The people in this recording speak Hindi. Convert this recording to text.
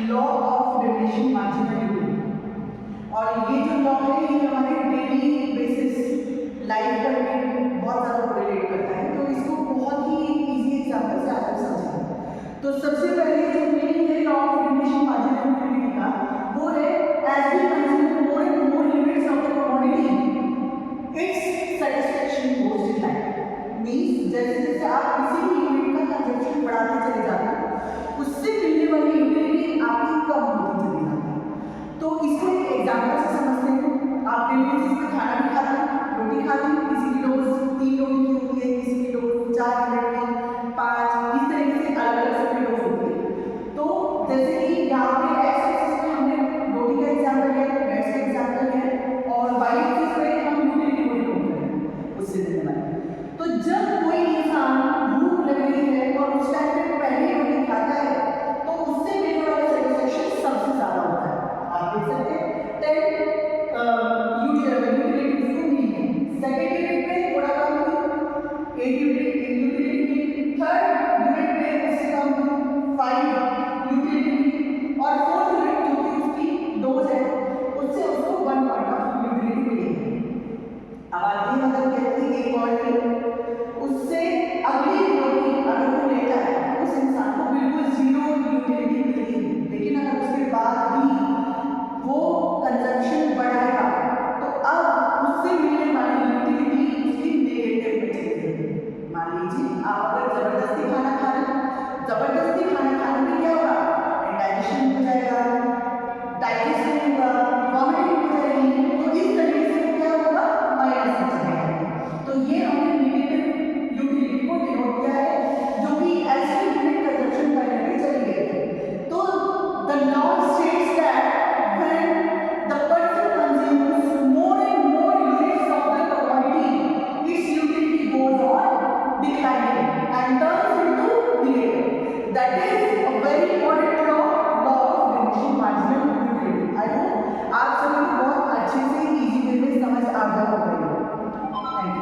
Law of diminishing marginal utility. और ये जो लॉ है ये हमारे डेली बेसिस लाइफ पर भी बहुत ज़्यादा कोरिलेट करता है, तो इसको बहुत ही इजी एग्जांपल से आप समझेंगे। तो सबसे पहले जो मीनिंग है law of diminishing marginal utility का, वो है as we consume more and more units of the commodity its satisfaction goes decline. Means जैसे जैसे आप किसी भी यूनिट का कंजम्पशन बढ़ाते चले जाते हैं, उससे मिलने वाली यूटिलिटी आपकी कम होती चली जाती है। तो इसको एक एग्जांपल से समझते हैं। आप डेली बेसिस पे खाना भी खाते हैं, रोटी खाते हैं, किसी की डोज 3 रोटी की होती है, किसी की डोज 4 यूनिट की, 5, इस तरीके से अलग अलग सबकी डोज होती है। तो जैसे कि यहाँ पे एक्स एक्सिस पे हमने रोटी का एग्जाम्पल लिया, ब्रेड्स का एग्जाम्पल लिया, और वाई एक्सिस पे हम यूटिलिटी को डिनोट करें उससे देने वाले। तो जब कोई इंसान भूख लग रही है और उस टाइम पे पहले रोटी खाता है, तो उससे मिलने वाला सैटिस्फैक्शन सबसे ज़्यादा होता है। आप देख सकते हैं 10 यूटिलिटी को मिली है, सेकेंड यूनिट पे थोड़ा कम हुई, 8 यूटिलिटी मिली, थर्ड यूनिट पे उससे कम हुई, 5 यूटिलिटी मिली, और फोर्थ यूनिट जो कि उसकी डोज है उससे उसको 1 पार्ट ऑफ यूटिलिटी मिली है। अब आगे मतलब कहते हैं एक और उससे अगली रोटी अगर वो लेता है, उस इंसान को बिल्कुल 0 यूटिलिटी मिली, लेकिन अगर उसके बाद भी वो कंजम्पशन बढ़ाएगा तो अब उससे मिलने वाली यूटिलिटी उसकी नेगेटिव में चली जाएगी। मान लीजिए आप अगर जबरदस्ती खाना खा रहे हैं, जबरदस्ती खाना खाने में क्या होगा, इंडाइजेशन हो जाएगा, डाइजेस्ट नहीं होगा, वॉमिटिंग हो जाएगी, तो इस तरीके से क्या होगा, माइनस में चलेगा। तो ये हमने नेगेटिव यूटिलिटी को डिनोट किया है, जो कि ऐसे यूनिट कंजम्पशन करने में चली गई है। तो the law states that when the person consumes more and more units of the commodity it's utility goes on declining.